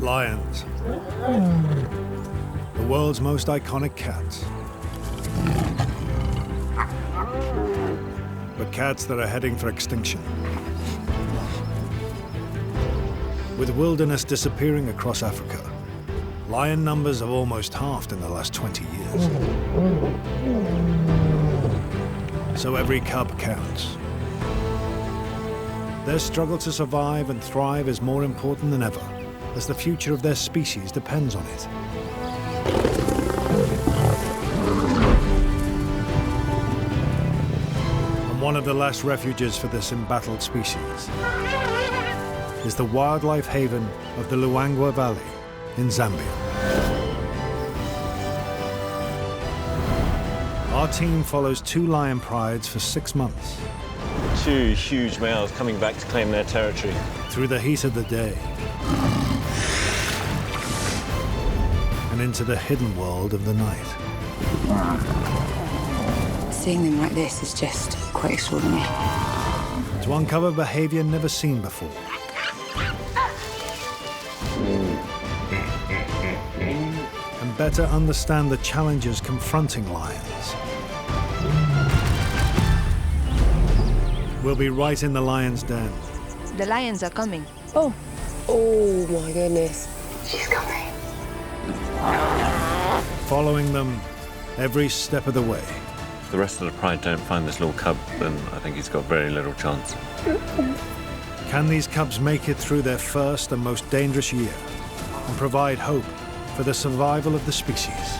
Lions. The world's most iconic cats. But cats that are heading for extinction. With wilderness disappearing across Africa, lion numbers have almost halved in the last 20 years. So every cub counts. Their struggle to survive and thrive is more important than ever, as the future of their species depends on it. And one of the last refuges for this embattled species is the wildlife haven of the Luangwa Valley in Zambia. Our team follows 2 lion prides for 6 months. 2 huge males coming back to claim their territory. Through the heat of the day and into the hidden world of the night. Seeing them like this is just quite extraordinary. To uncover behavior never seen before. And better understand the challenges confronting lions. We'll be right in the lion's den. The lions are coming. Oh. Oh my goodness. She's coming. Following them every step of the way. If the rest of the pride don't find this little cub, then I think he's got very little chance. Can these cubs make it through their first and most dangerous year and provide hope for the survival of the species?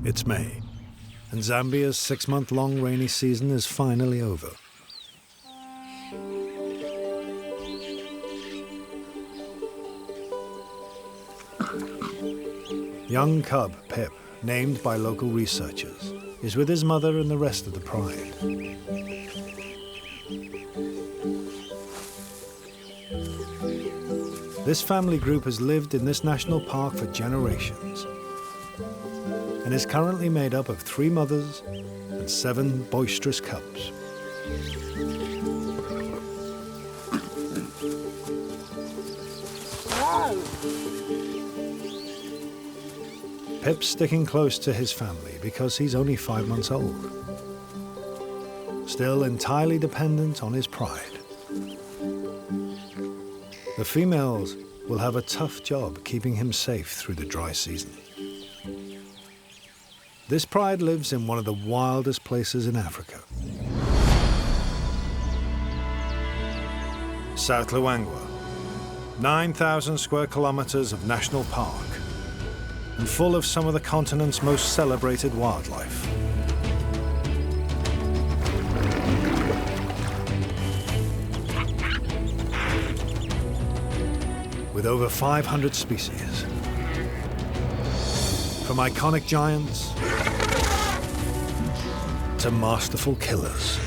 It's May, and Zambia's 6-month-long rainy season is finally over. Young cub Pip, named by local researchers, is with his mother and the rest of the pride. This family group has lived in this national park for generations and is currently made up of 3 mothers and 7 boisterous cubs. Pip's sticking close to his family because he's only 5 months old, still entirely dependent on his pride. The females will have a tough job keeping him safe through the dry season. This pride lives in one of the wildest places in Africa. South Luangwa, 9,000 square kilometers of national park, and full of some of the continent's most celebrated wildlife. With over 500 species, from iconic giants to masterful killers.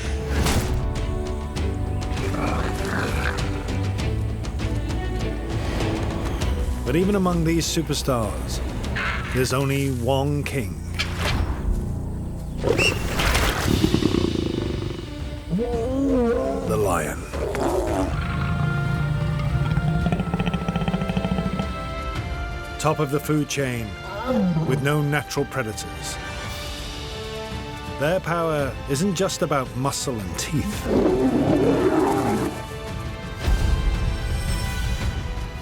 But even among these superstars, there's only one king. The lion. Top of the food chain, with no natural predators. Their power isn't just about muscle and teeth.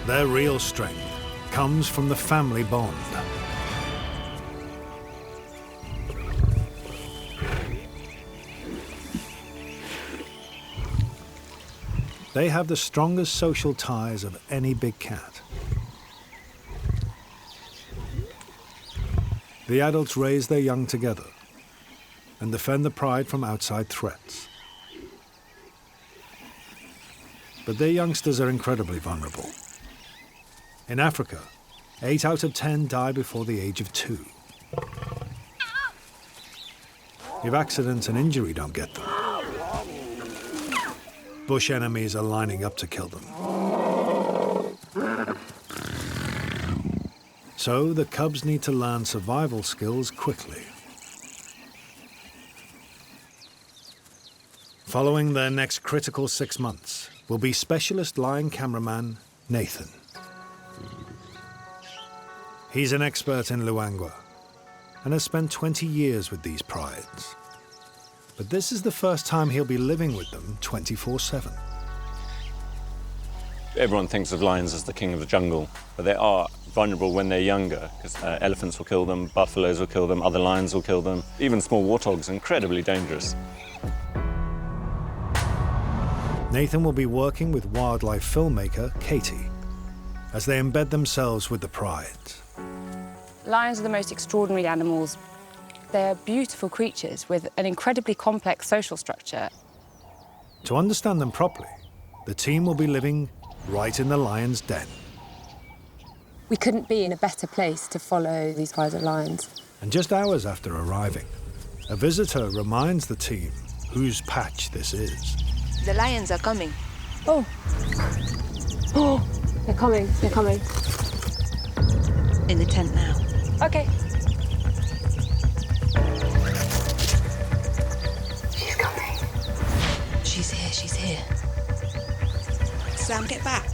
Their real strength comes from the family bond. They have the strongest social ties of any big cat. The adults raise their young together and defend the pride from outside threats. But their youngsters are incredibly vulnerable. In Africa, 8 out of 10 die before the age of 2. If accident and injury don't get them, bush enemies are lining up to kill them. So the cubs need to learn survival skills quickly. Following their next critical 6 months will be specialist lion cameraman Nathan. He's an expert in Luangwa and has spent 20 years with these prides. But this is the first time he'll be living with them 24/7. Everyone thinks of lions as the king of the jungle, but they are vulnerable when they're younger, because elephants will kill them, buffaloes will kill them, other lions will kill them. Even small warthogs are incredibly dangerous. Nathan will be working with wildlife filmmaker Katie as they embed themselves with the prides. Lions are the most extraordinary animals. They're beautiful creatures with an incredibly complex social structure. To understand them properly, the team will be living right in the lion's den. We couldn't be in a better place to follow these private lions. And just hours after arriving, a visitor reminds the team whose patch this is. The lions are coming. Oh. Oh, they're coming, they're coming. In the tent now. Okay. She's coming. She's here, she's here. Sam, get back.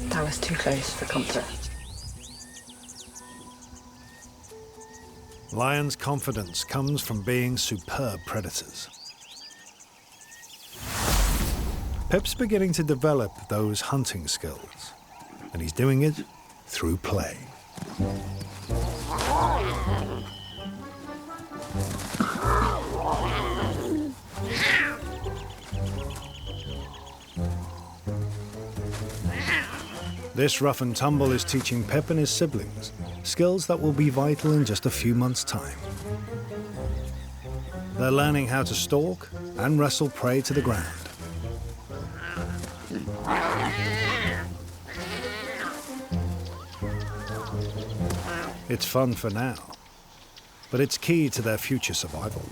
That was too close for comfort. Lions' confidence comes from being superb predators. Pip's beginning to develop those hunting skills, and he's doing it through play. This rough and tumble is teaching Pip and his siblings skills that will be vital in just a few months' time. They're learning how to stalk and wrestle prey to the ground. It's fun for now, but it's key to their future survival.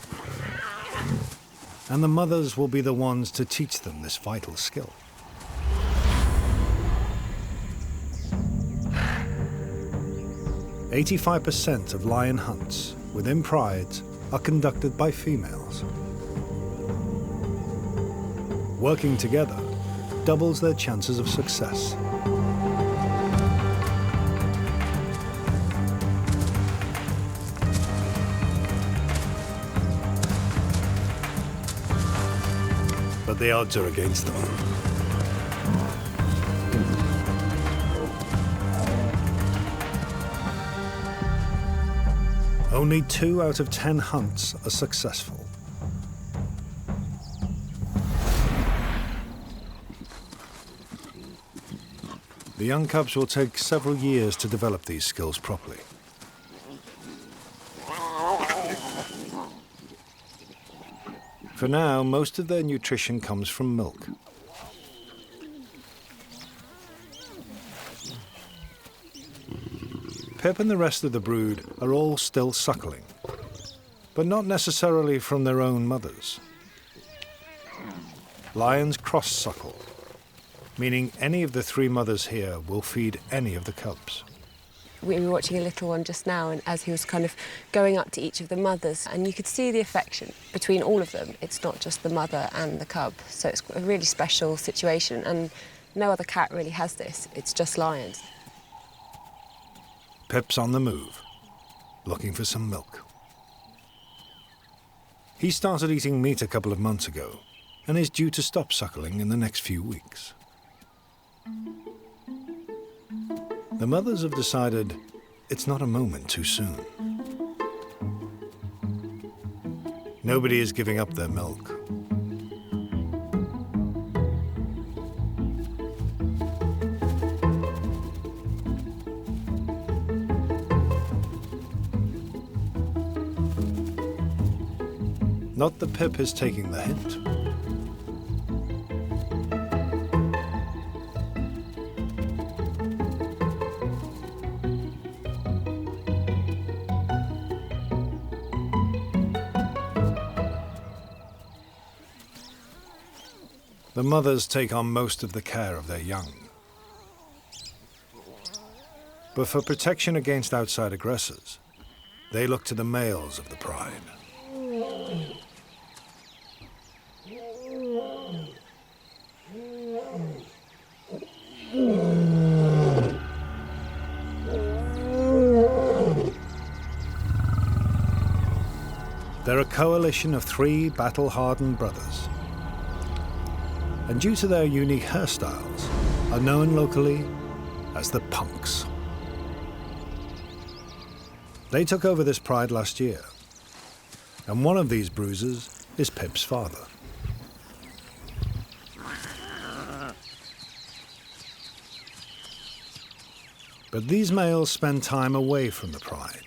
And the mothers will be the ones to teach them this vital skill. "85% of lion hunts within prides are conducted by females. Working together doubles their chances of success. But the odds are against them. Only 2 out of 10 hunts are successful. The young cubs will take several years to develop these skills properly. For now, most of their nutrition comes from milk. Pip and the rest of the brood are all still suckling, but not necessarily from their own mothers. Lions cross-suckle, meaning any of the 3 mothers here will feed any of the cubs. We were watching a little one just now, and as he was kind of going up to each of the mothers, and you could see the affection between all of them. It's not just the mother and the cub, so it's a really special situation, and no other cat really has this. It's just lions. Pip's on the move, looking for some milk. He started eating meat a couple of months ago and is due to stop suckling in the next few weeks. The mothers have decided it's not a moment too soon. Nobody is giving up their milk. Not that Pip is taking the hint. The mothers take on most of the care of their young. But for protection against outside aggressors, they look to the males of the pride. They're a coalition of 3 battle-hardened brothers, and due to their unique hairstyles, are known locally as the punks. They took over this pride last year, and one of these bruisers is Pip's father. But these males spend time away from the pride.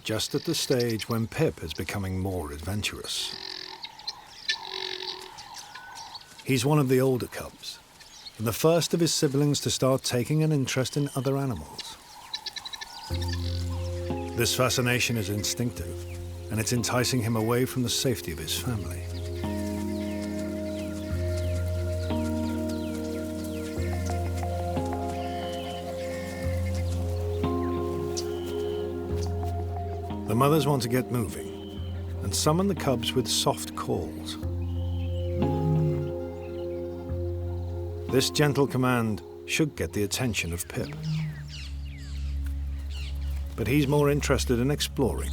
Just at the stage when Pip is becoming more adventurous. He's one of the older cubs, and the first of his siblings to start taking an interest in other animals. This fascination is instinctive, and it's enticing him away from the safety of his family. The mothers want to get moving and summon the cubs with soft calls. This gentle command should get the attention of Pip. But he's more interested in exploring.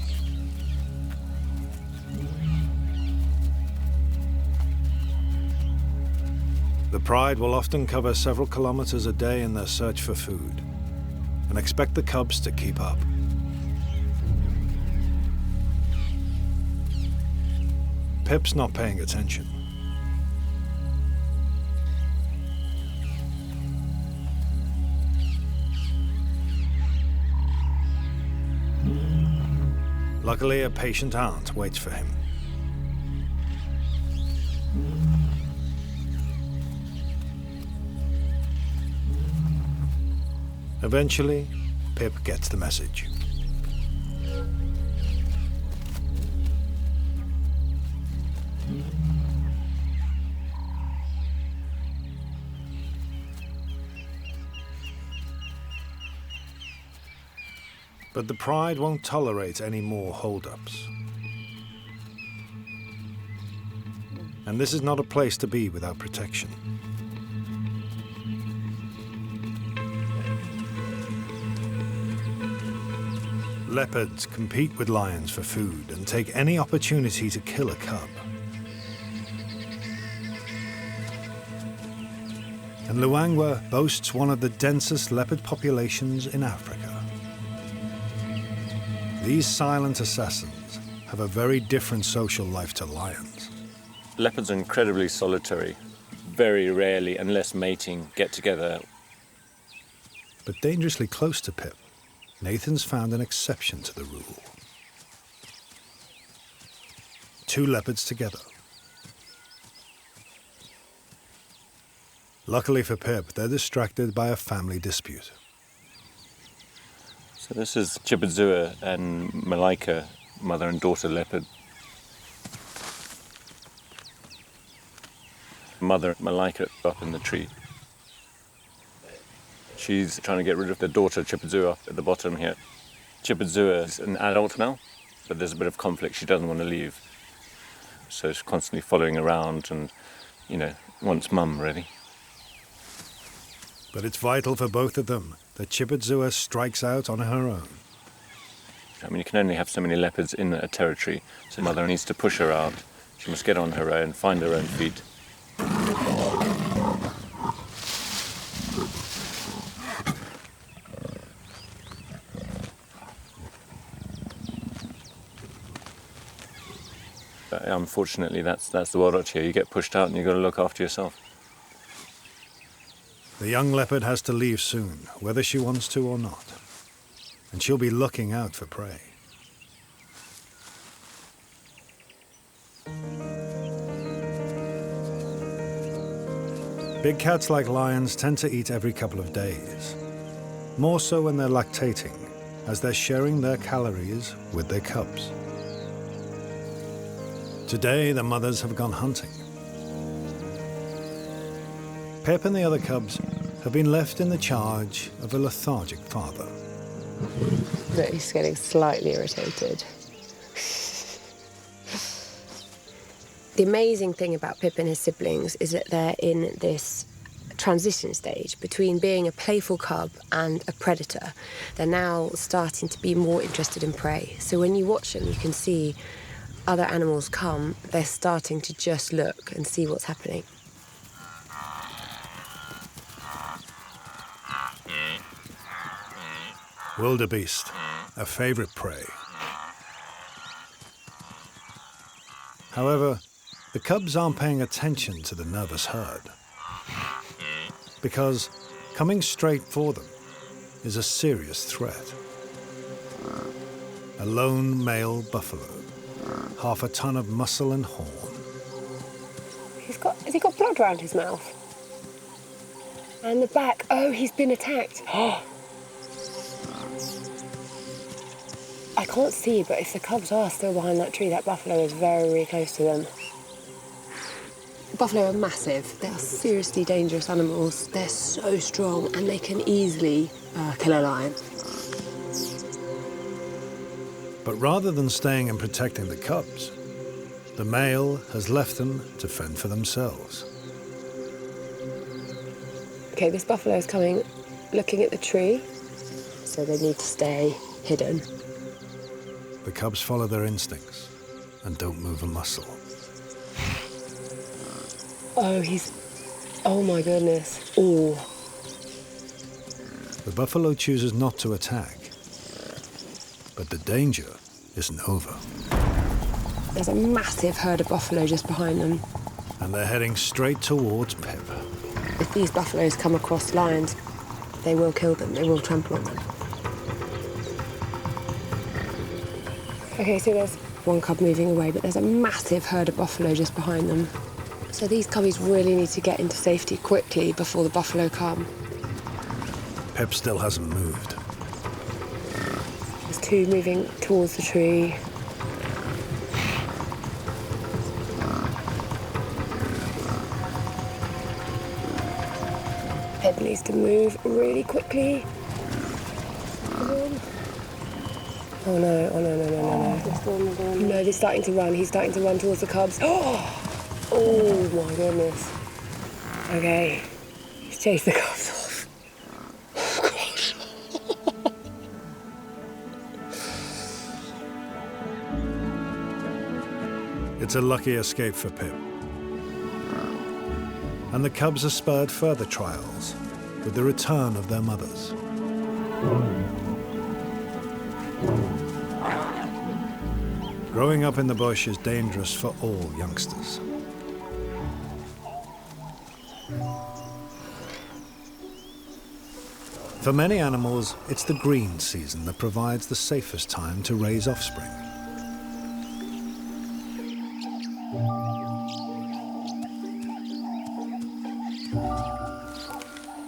The pride will often cover several kilometers a day in their search for food and expect the cubs to keep up. Pip's not paying attention. Luckily, a patient aunt waits for him. Eventually, Pip gets the message. But the pride won't tolerate any more hold-ups. And this is not a place to be without protection. Leopards compete with lions for food and take any opportunity to kill a cub. And Luangwa boasts one of the densest leopard populations in Africa. These silent assassins have a very different social life to lions. Leopards are incredibly solitary. Very rarely, unless mating, get together. But dangerously close to Pip, Nathan's found an exception to the rule. 2 leopards together. Luckily for Pip, they're distracted by a family dispute. So this is Chibudzua and Malika, mother and daughter leopard. Mother Malika up in the tree. She's trying to get rid of the daughter Chibudzua at the bottom here. Chibudzua is an adult now, but there's a bit of conflict. She doesn't want to leave. So she's constantly following around and, wants mum ready. But it's vital for both of them that Chibudzua strikes out on her own. I mean, you can only have so many leopards in a territory, so mother needs to push her out. She must get on her own, find her own feet. But unfortunately, that's the world out here. You get pushed out and you've got to look after yourself. The young leopard has to leave soon, whether she wants to or not. And she'll be looking out for prey. Big cats like lions tend to eat every couple of days. More so when they're lactating, as they're sharing their calories with their cubs. Today, the mothers have gone hunting. Pip and the other cubs have been left in the charge of a lethargic father. But he's getting slightly irritated. The amazing thing about Pip and his siblings is that they're in this transition stage between being a playful cub and a predator. They're now starting to be more interested in prey. So when you watch them, you can see other animals come, they're starting to just look and see what's happening. Wildebeest, a favourite prey. However, the cubs aren't paying attention to the nervous herd, because coming straight for them is a serious threat. A lone male buffalo, half a ton of muscle and horn. Has he got blood around his mouth? And the back, oh, he's been attacked. I can't see, but if the cubs are still behind that tree, that buffalo is very, very close to them. Buffalo are massive. They are seriously dangerous animals. They're so strong and they can easily kill a lion. But rather than staying and protecting the cubs, the male has left them to fend for themselves. Okay, this buffalo is coming, looking at the tree, so they need to stay hidden. The cubs follow their instincts and don't move a muscle. Oh my goodness. Oh. The buffalo chooses not to attack, but the danger isn't over. There's a massive herd of buffalo just behind them. And they're heading straight towards Pip. If these buffaloes come across lions, they will kill them, they will trample on them. Okay, so there's one cub moving away, but there's a massive herd of buffalo just behind them. So these cubbies really need to get into safety quickly before the buffalo come. Pip still hasn't moved. There's two moving towards the tree. Pip needs to move really quickly. Oh no, oh no. No, he's starting to run. He's starting to run towards the cubs. Oh my goodness. Okay, he's chased the cubs off. Oh gosh. It's a lucky escape for Pip. And the cubs are spurred further trials with the return of their mothers. Growing up in the bush is dangerous for all youngsters. For many animals, it's the green season that provides the safest time to raise offspring.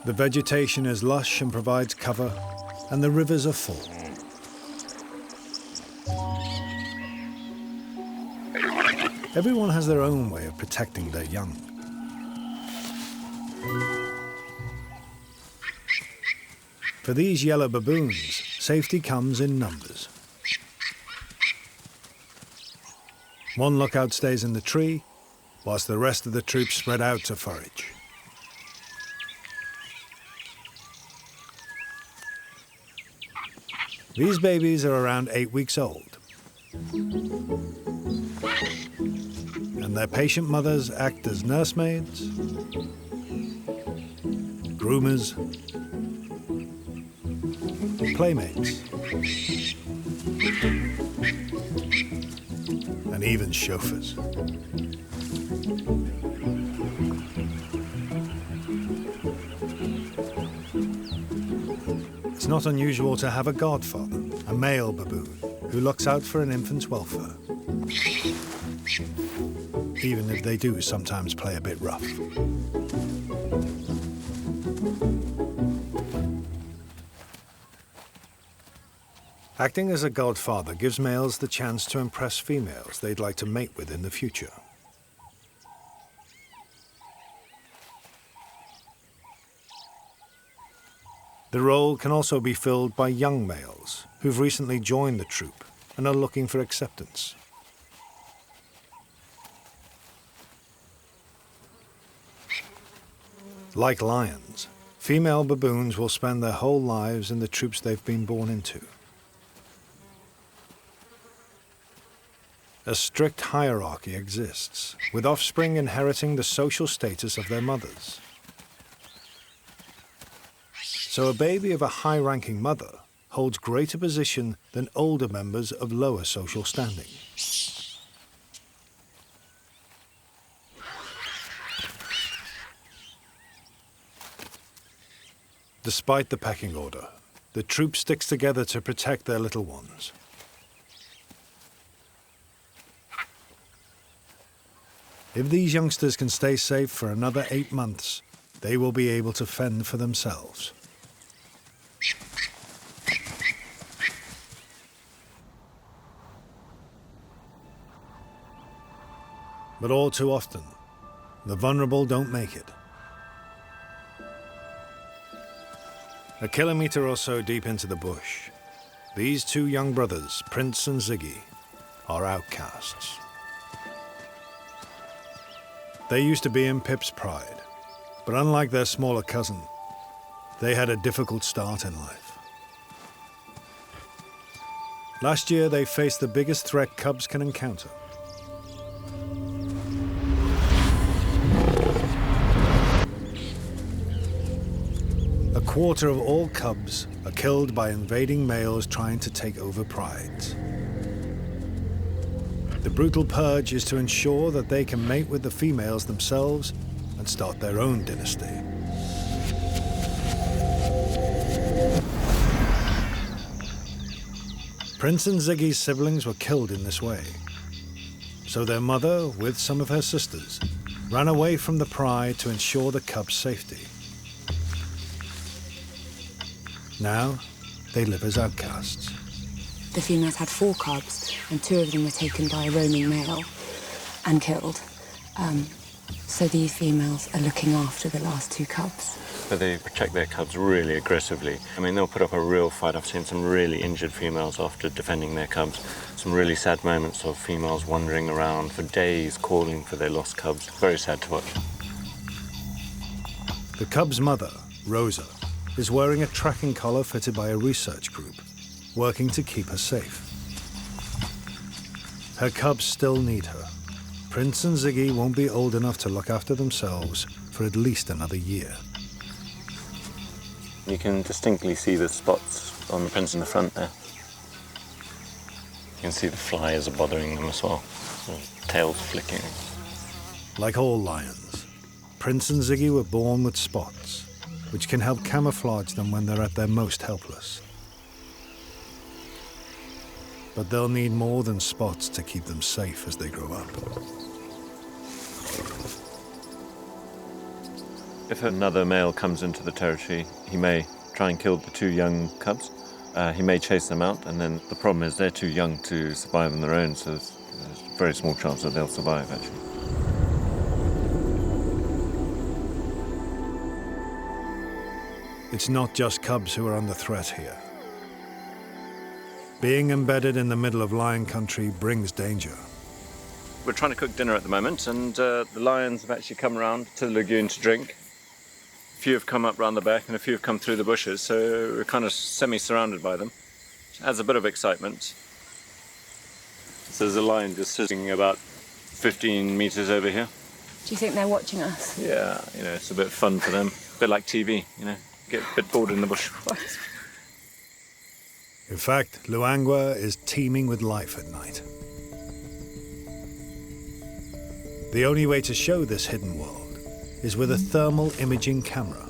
The vegetation is lush and provides cover, and the rivers are full. Everyone has their own way of protecting their young. For these yellow baboons, safety comes in numbers. One lookout stays in the tree, whilst the rest of the troop spread out to forage. These babies are around 8 weeks old. And their patient mothers act as nursemaids, groomers, playmates, and even chauffeurs. It's not unusual to have a godfather, a male baboon, who looks out for an infant's welfare, even if they do sometimes play a bit rough. Acting as a godfather gives males the chance to impress females they'd like to mate with in the future. The role can also be filled by young males who've recently joined the troop and are looking for acceptance. Like lions, female baboons will spend their whole lives in the troops they've been born into. A strict hierarchy exists, with offspring inheriting the social status of their mothers. So a baby of a high-ranking mother holds greater position than older members of lower social standing. Despite the pecking order, the troop sticks together to protect their little ones. If these youngsters can stay safe for another 8 months, they will be able to fend for themselves. But all too often, the vulnerable don't make it. A kilometre or so deep into the bush, these two young brothers, Prince and Ziggy, are outcasts. They used to be in Pip's pride, but unlike their smaller cousin, they had a difficult start in life. Last year, they faced the biggest threat cubs can encounter. A quarter of all cubs are killed by invading males trying to take over prides. The brutal purge is to ensure that they can mate with the females themselves and start their own dynasty. Prince and Ziggy's siblings were killed in this way. So their mother, with some of her sisters, ran away from the pride to ensure the cubs' safety. Now, they live as outcasts. The females had 4 cubs, and 2 of them were taken by a roaming male and killed. So these females are looking after the last 2 cubs. But they protect their cubs really aggressively. I mean, they'll put up a real fight. I've seen some really injured females after defending their cubs. Some really sad moments of females wandering around for days calling for their lost cubs. Very sad to watch. The cub's mother, Rosa, is wearing a tracking collar fitted by a research group, working to keep her safe. Her cubs still need her. Prince and Ziggy won't be old enough to look after themselves for at least another year. You can distinctly see the spots on the prints in the front there. You can see the flies are bothering them as well, tails flicking. Like all lions, Prince and Ziggy were born with spots, which can help camouflage them when they're at their most helpless. But they'll need more than spots to keep them safe as they grow up. If another male comes into the territory, he may try and kill the 2 young cubs. He may chase them out, and then the problem is they're too young to survive on their own, so there's a very small chance that they'll survive, actually. It's not just cubs who are under threat here. Being embedded in the middle of lion country brings danger. We're trying to cook dinner at the moment, and the lions have actually come around to the lagoon to drink. A few have come up round the back, and a few have come through the bushes, so we're kind of semi-surrounded by them. It adds a bit of excitement. So there's a lion just sitting about 15 metres over here. Do you think they're watching us? Yeah, it's a bit fun for them. A bit like TV, get a bit bored in the bush. In fact, Luangwa is teeming with life at night. The only way to show this hidden world is with a thermal imaging camera.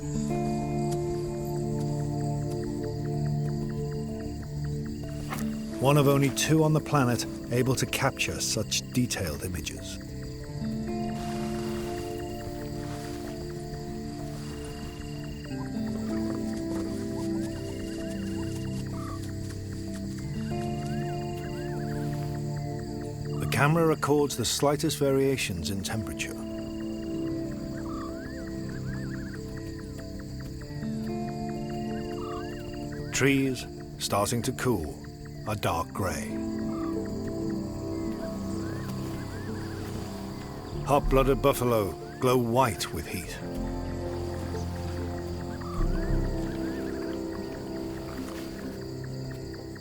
One of only 2 on the planet able to capture such detailed images. camera records the slightest variations in temperature. Trees, starting to cool, are dark grey. Hot-blooded buffalo glow white with heat.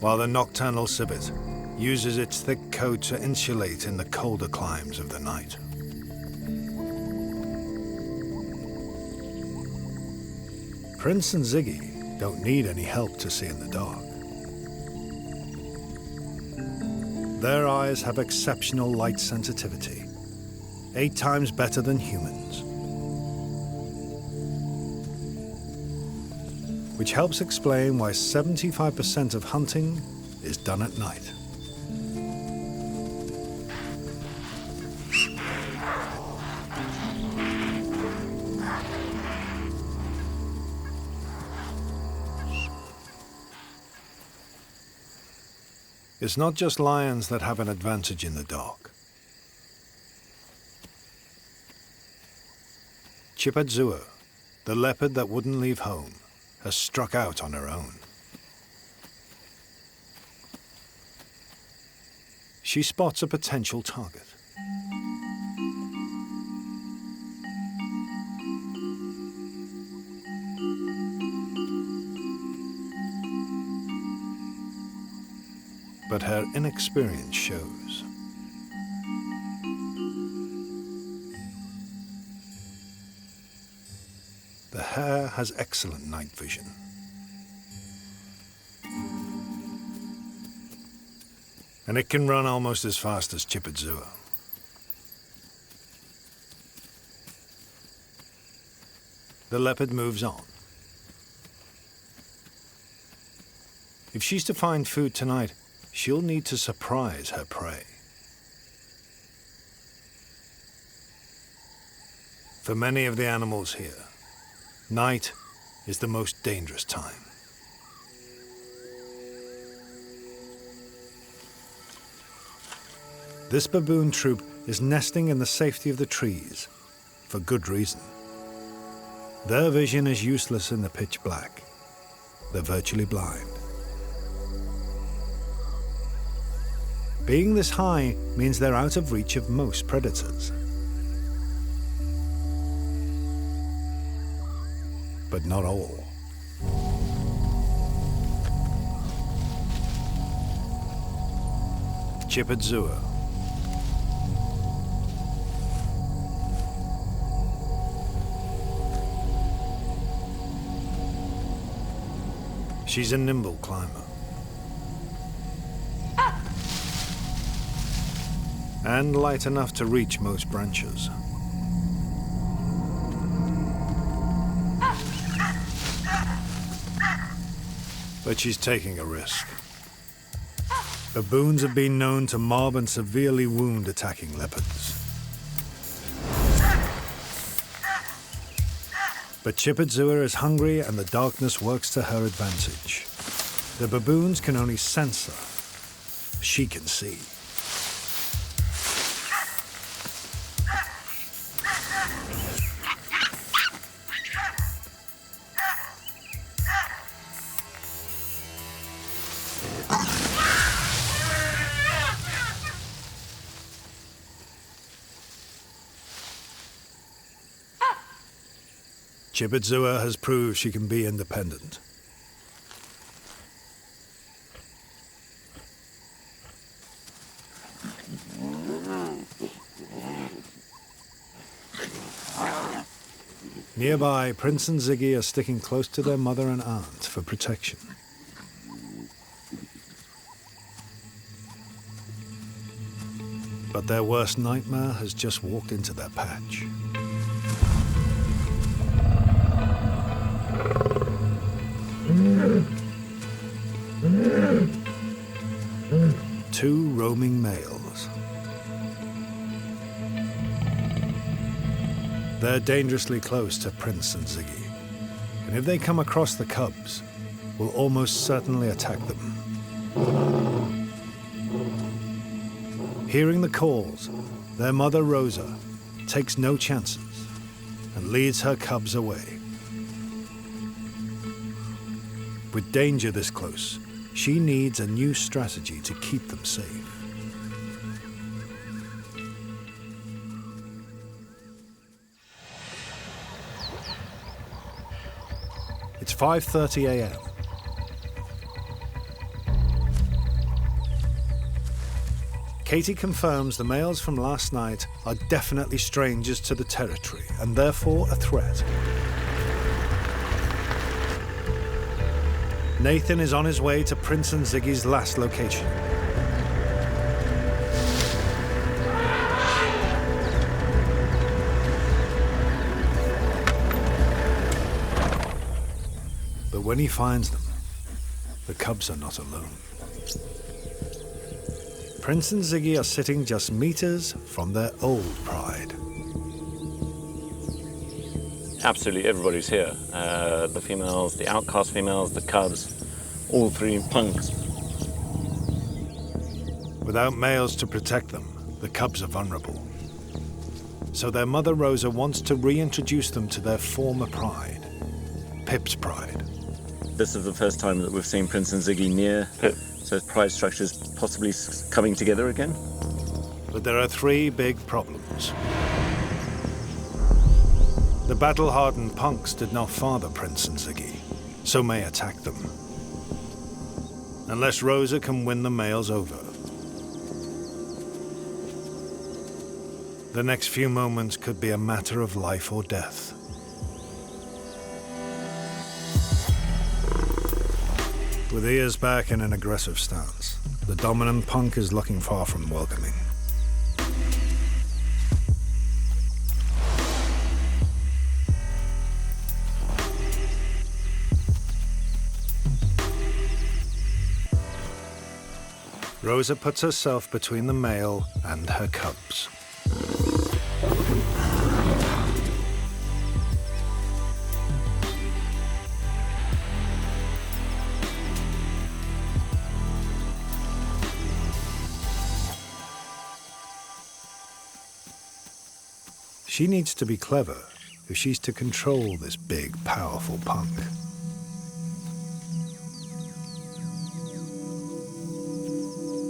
While the nocturnal civet uses its thick coat to insulate in the colder climes of the night. Prince and Ziggy don't need any help to see in the dark. Their eyes have exceptional light sensitivity, 8 times better than humans, which helps explain why 75% of hunting is done at night. It's not just lions that have an advantage in the dark. Chipadzua, the leopard that wouldn't leave home, has struck out on her own. She spots a potential target. But her inexperience shows. The hare has excellent night vision. And it can run almost as fast as Chipadzua. The leopard moves on. If she's to find food tonight, she'll need to surprise her prey. For many of the animals here, night is the most dangerous time. This baboon troop is nesting in the safety of the trees, for good reason. Their vision is useless in the pitch black. They're virtually blind. Being this high means they're out of reach of most predators. But not all. Chipadzua. She's a nimble climber. And light enough to reach most branches. But she's taking a risk. Baboons have been known to mob and severely wound attacking leopards. But Chipadzua is hungry and the darkness works to her advantage. The baboons can only sense her. She can see. Chipadzua has proved she can be independent. Nearby, Prince and Ziggy are sticking close to their mother and aunt for protection. But their worst nightmare has just walked into their patch. Two roaming males. They're dangerously close to Prince and Ziggy, and if they come across the cubs, will almost certainly attack them. Hearing the calls, their mother Rosa takes no chances and leads her cubs away. With danger this close, she needs a new strategy to keep them safe. It's 5:30 a.m. Katie confirms the males from last night are definitely strangers to the territory and therefore a threat. Nathan is on his way to Prince and Ziggy's last location. But when he finds them, the cubs are not alone. Prince and Ziggy are sitting just meters from their old pride. Absolutely everybody's here. The females, the outcast females, the cubs, all three punks. Without males to protect them, the cubs are vulnerable. So their mother Rosa wants to reintroduce them to their former pride, Pip's pride. This is the first time that we've seen Prince and Ziggy near Pip, so pride structures possibly coming together again. But there are three big problems. The battle-hardened punks did not father Prince and Ziggy, so may attack them. Unless Rosa can win the males over. The next few moments could be a matter of life or death. With ears back in an aggressive stance, the dominant punk is looking far from welcoming. Rosa puts herself between the male and her cubs. She needs to be clever if she's to control this big, powerful punk.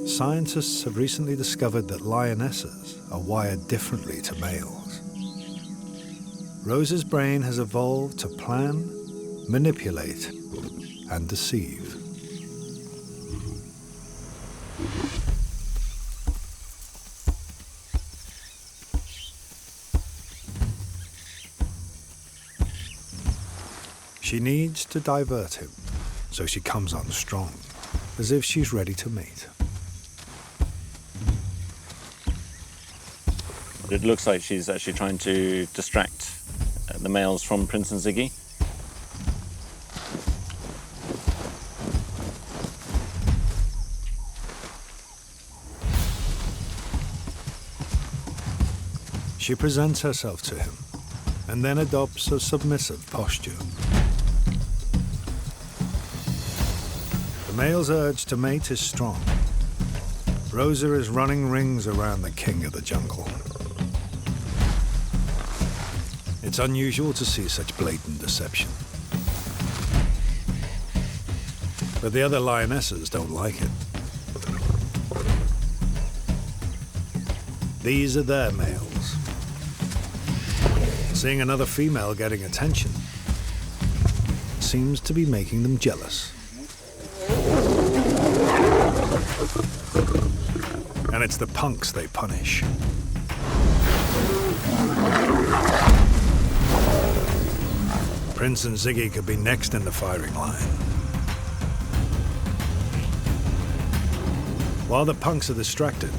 Scientists have recently discovered that lionesses are wired differently to males. Rosa's brain has evolved to plan, manipulate, and deceive. She needs to divert him, so she comes on strong, as if she's ready to mate. It looks like she's actually trying to distract the males from Prince and Ziggy. She presents herself to him, and then adopts a submissive posture. The male's urge to mate is strong. Rosa is running rings around the king of the jungle. It's unusual to see such blatant deception. But the other lionesses don't like it. These are their males. Seeing another female getting attention seems to be making them jealous. And it's the punks they punish. Prince and Ziggy could be next in the firing line. While the punks are distracted,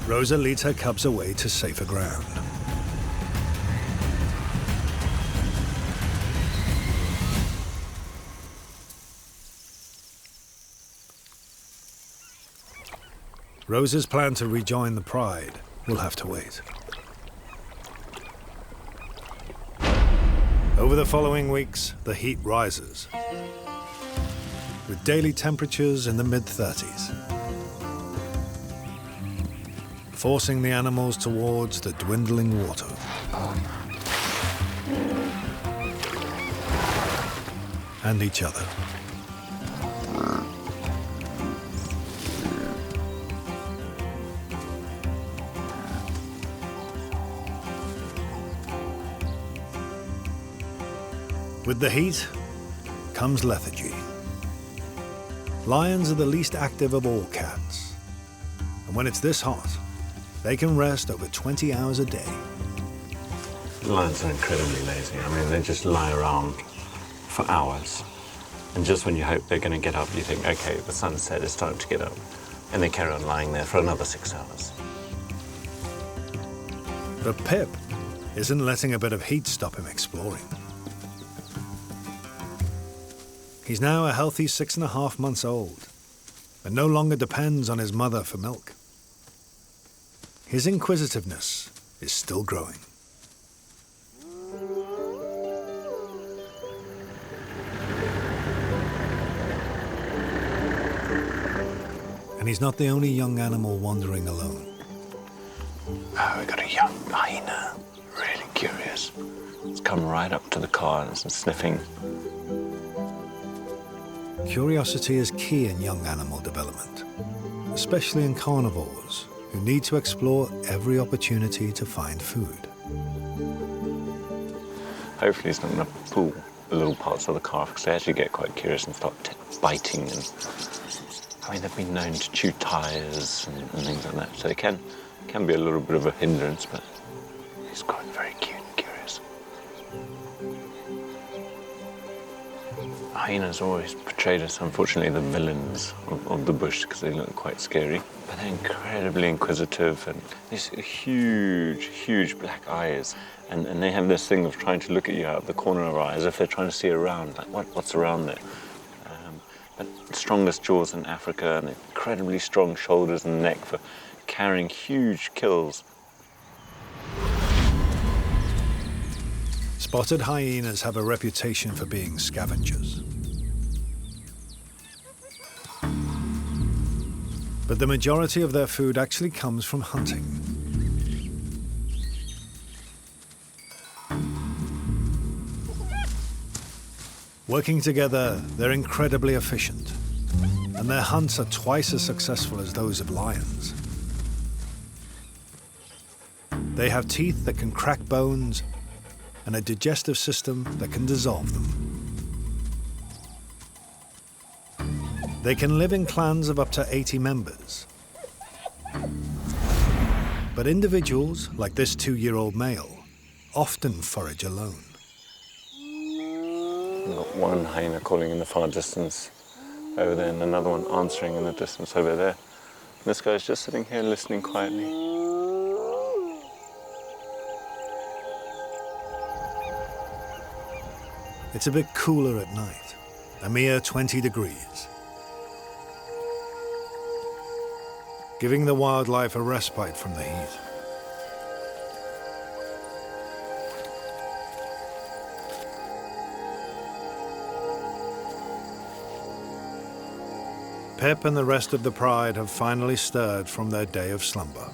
Rosa leads her cubs away to safer ground. Rosa's plan to rejoin the pride will have to wait. Over the following weeks, the heat rises, with daily temperatures in the mid-30s. forcing the animals towards the dwindling water. And each other. With the heat comes lethargy. Lions are the least active of all cats. And when it's this hot, they can rest over 20 hours a day. Lions are incredibly lazy. I mean, they just lie around for hours. And just when you hope they're going to get up, you think, okay, the sun's set, it's time to get up. And they carry on lying there for another 6 hours. But Pip isn't letting a bit of heat stop him exploring. He's now a healthy 6.5 months old and no longer depends on his mother for milk. His inquisitiveness is still growing. And he's not the only young animal wandering alone. Oh, we got a young hyena, really curious. It's come right up to the car and it's sniffing. Curiosity is key in young animal development, especially in carnivores who need to explore every opportunity to find food. Hopefully he's not going to pull the little parts of the calf because they actually get quite curious and start biting. And I mean, they've been known to chew tires and things like that, so it can be a little bit of a hindrance, but he's quite very cute and curious. Hyenas always portrayed as, unfortunately, the villains of the bush because they look quite scary. But they're incredibly inquisitive and these huge, huge black eyes. And they have this thing of trying to look at you out of the corner of our eye as if they're trying to see around, like what's around there. But strongest jaws in Africa and incredibly strong shoulders and neck for carrying huge kills. Spotted hyenas have a reputation for being scavengers. But the majority of their food actually comes from hunting. Working together, they're incredibly efficient, and their hunts are twice as successful as those of lions. They have teeth that can crack bones and a digestive system that can dissolve them. They can live in clans of up to 80 members. But individuals, like this 2-year-old male, often forage alone. We've got one hyena calling in the far distance over there and another one answering in the distance over there. And this guy's just sitting here listening quietly. It's a bit cooler at night, a mere 20 degrees. Giving the wildlife a respite from the heat. Pip and the rest of the pride have finally stirred from their day of slumber.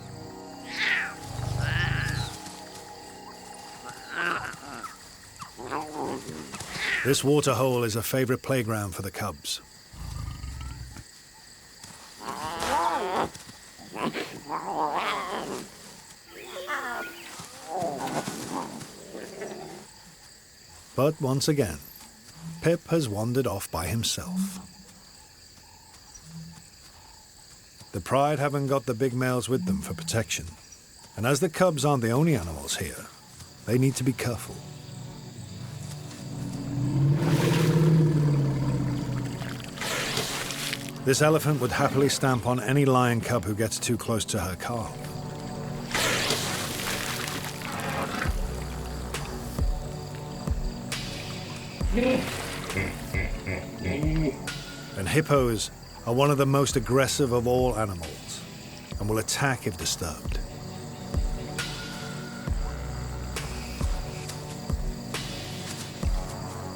This waterhole is a favorite playground for the cubs. But once again, Pip has wandered off by himself. The pride haven't got the big males with them for protection, and as the cubs aren't the only animals here, they need to be careful. This elephant would happily stamp on any lion cub who gets too close to her calf. And hippos are one of the most aggressive of all animals and will attack if disturbed.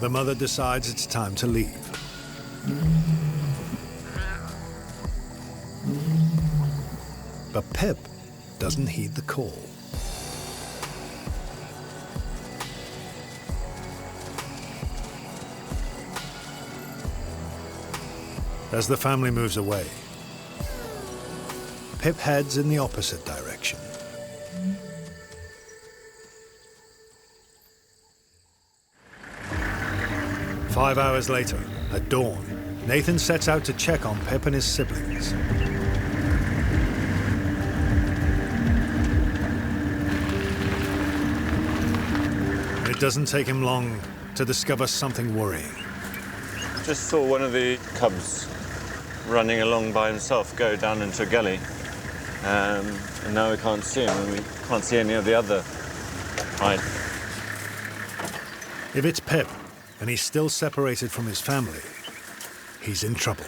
The mother decides it's time to leave. But Pip doesn't heed the call. As the family moves away, Pip heads in the opposite direction. Five hours later, at dawn, Nathan sets out to check on Pip and his siblings. It doesn't take him long to discover something worrying. Just saw one of the cubs running along by himself go down into a gully. And now we can't see him, and we can't see any of the other pride. If it's Pip, and he's still separated from his family, he's in trouble.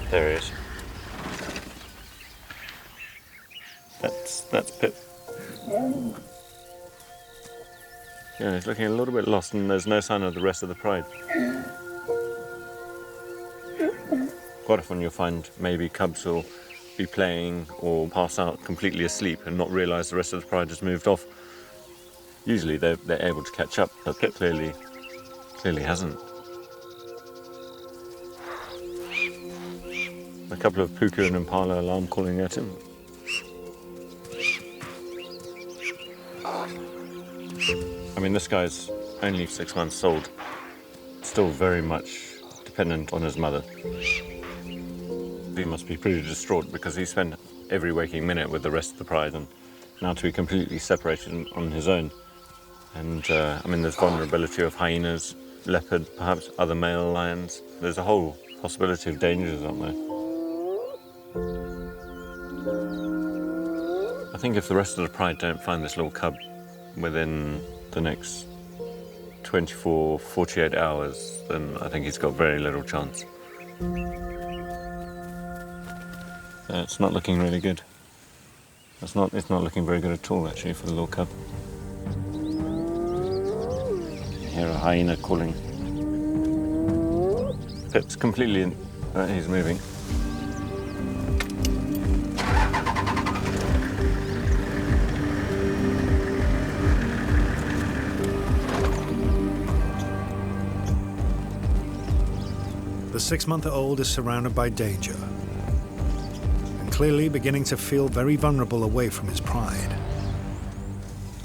There he is. That's Pip. Yeah, he's looking a little bit lost, and there's no sign of the rest of the pride. Quite often you'll find maybe cubs will be playing or pass out completely asleep and not realise the rest of the pride has moved off. Usually they're able to catch up, but Pip clearly hasn't. A couple of puku and impala alarm calling at him. I mean, this guy's only 6 months old, still very much dependent on his mother. He must be pretty distraught because he spent every waking minute with the rest of the pride, and now to be completely separated on his own. And I mean, there's vulnerability of hyenas, leopard, perhaps other male lions. There's a whole possibility of dangers, aren't there? I think if the rest of the pride don't find this little cub within the next 24, 48 hours, then I think he's got very little chance. It's not looking really good. It's not looking very good at all, actually, for the little cub. You hear a hyena calling. Pip's completely in. He's moving. The 6-month-old is surrounded by danger, and clearly beginning to feel very vulnerable away from his pride.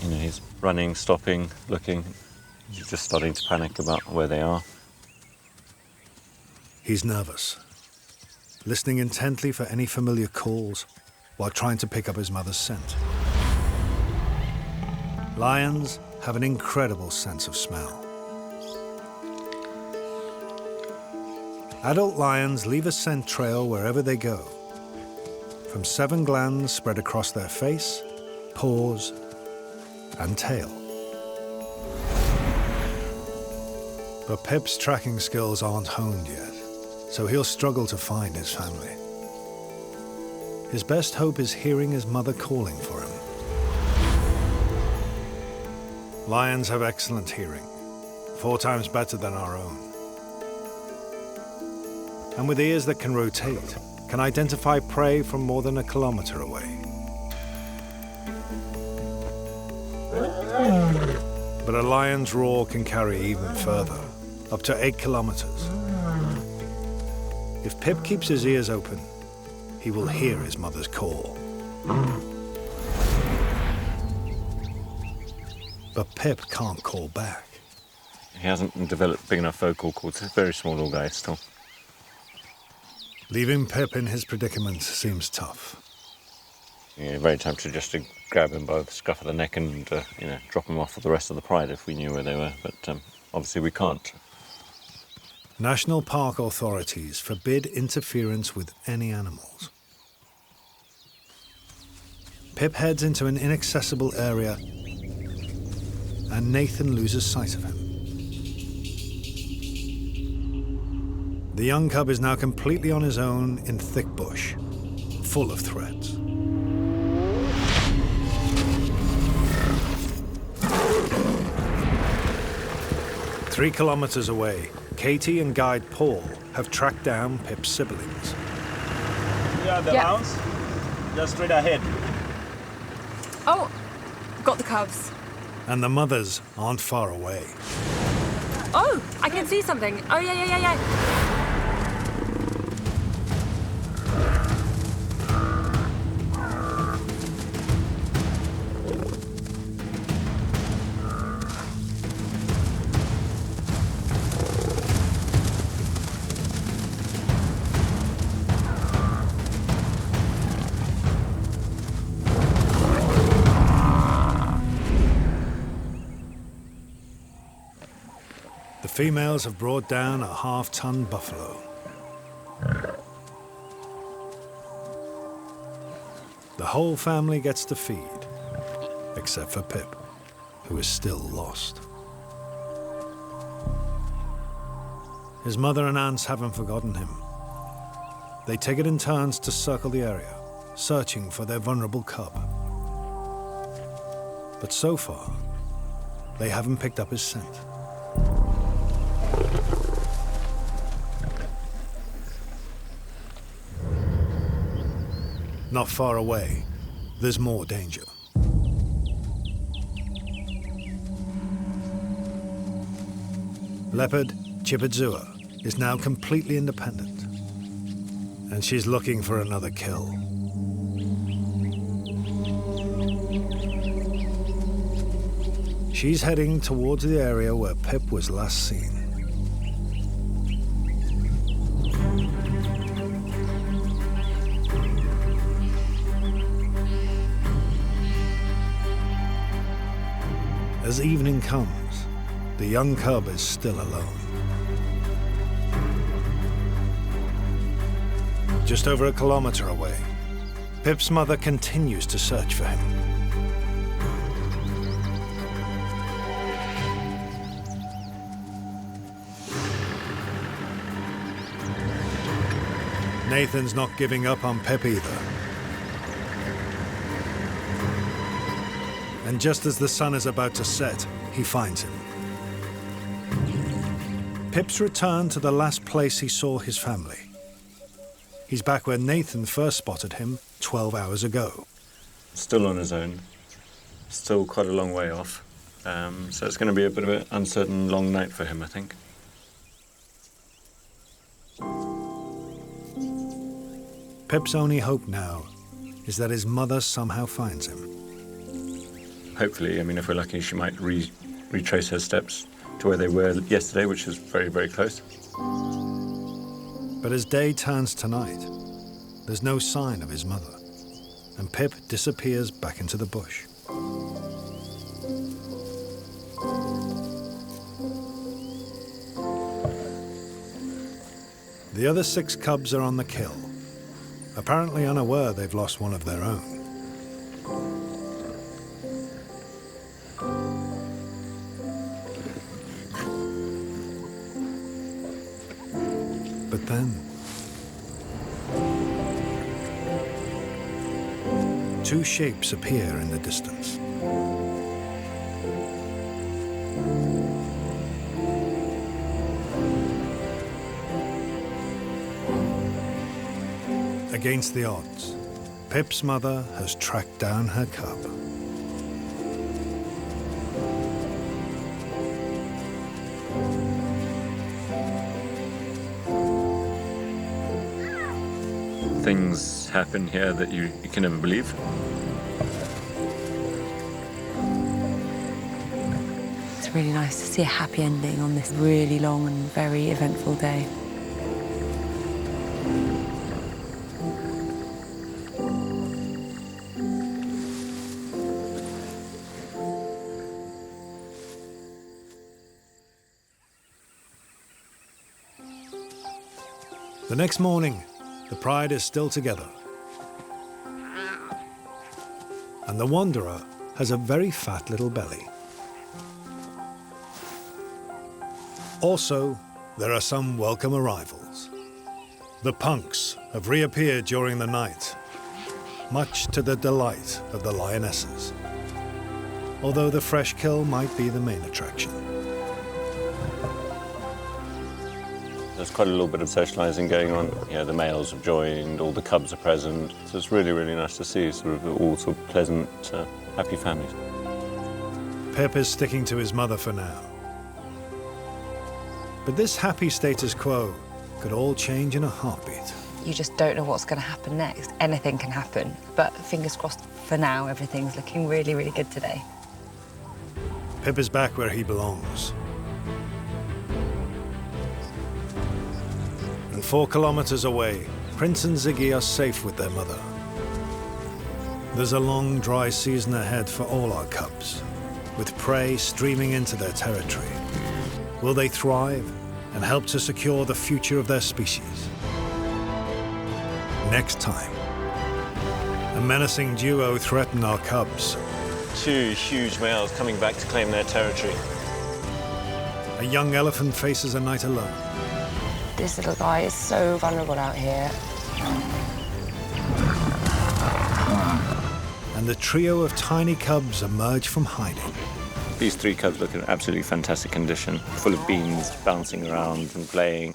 You know, he's running, stopping, looking. He's just starting to panic about where they are. He's nervous, listening intently for any familiar calls while trying to pick up his mother's scent. Lions have an incredible sense of smell. Adult lions leave a scent trail wherever they go, from 7 glands spread across their face, paws, and tail. But Pip's tracking skills aren't honed yet, so he'll struggle to find his family. His best hope is hearing his mother calling for him. Lions have excellent hearing, 4 times better than our own. And with ears that can rotate, can identify prey from more than 1 kilometer away. But a lion's roar can carry even further, up to 8 kilometers. If Pip keeps his ears open, he will hear his mother's call. But Pip can't call back. He hasn't developed big enough vocal cords. He's a very small little guy still. Leaving Pip in his predicament seems tough. Yeah, very tempted just to grab him by the scruff of the neck and drop him off with the rest of the pride if we knew where they were, but obviously we can't. National park authorities forbid interference with any animals. Pip heads into an inaccessible area, and Nathan loses sight of him. The young cub is now completely on his own in thick bush, full of threats. Three kilometers away, Katie and guide Paul have tracked down Pip's siblings. Yeah, the hounds, just straight ahead. Oh, got the cubs. And the mothers aren't far away. Oh, I can see something. Oh, yeah. The females have brought down a half-ton buffalo. The whole family gets to feed, except for Pip, who is still lost. His mother and aunts haven't forgotten him. They take it in turns to circle the area, searching for their vulnerable cub. But so far, they haven't picked up his scent. Not far away, there's more danger. Leopard Chipidzua is now completely independent, and she's looking for another kill. She's heading towards the area where Pip was last seen. As evening comes, the young cub is still alone. Just over a kilometer away, Pip's mother continues to search for him. Nathan's not giving up on Pip either. And just as the sun is about to set, he finds him. Pip's returned to the last place he saw his family. He's back where Nathan first spotted him 12 hours ago. Still on his own, still quite a long way off. So it's going to be a bit of an uncertain, long night for him, I think. Pip's only hope now is that his mother somehow finds him. Hopefully, I mean, if we're lucky, she might retrace her steps to where they were yesterday, which is very, very close. But as day turns to night, there's no sign of his mother, and Pip disappears back into the bush. The other 6 cubs are on the kill, apparently unaware they've lost one of their own. But then, 2 shapes appear in the distance. Against the odds, Pip's mother has tracked down her cub. Things happen here that you can never believe. It's really nice to see a happy ending on this really long and very eventful day. The next morning, the pride is still together. And the wanderer has a very fat little belly. Also, there are some welcome arrivals. The punks have reappeared during the night much to the delight of the lionesses. Although the fresh kill might be the main attraction. There's quite a little bit of socialising going on. The males have joined, all the cubs are present. So it's really, really nice to see all sort of pleasant, happy families. Pip is sticking to his mother for now. But this happy status quo could all change in a heartbeat. You just don't know what's going to happen next. Anything can happen. But fingers crossed, for now, everything's looking really, really good today. Pip is back where he belongs. And 4 kilometers away, Prince and Ziggy are safe with their mother. There's a long, dry season ahead for all our cubs, with prey streaming into their territory. Will they thrive and help to secure the future of their species? Next time, a menacing duo threaten our cubs. 2 huge males coming back to claim their territory. A young elephant faces a night alone. This little guy is so vulnerable out here. And the trio of tiny cubs emerge from hiding. These 3 cubs look in absolutely fantastic condition, full of beans, bouncing around and playing.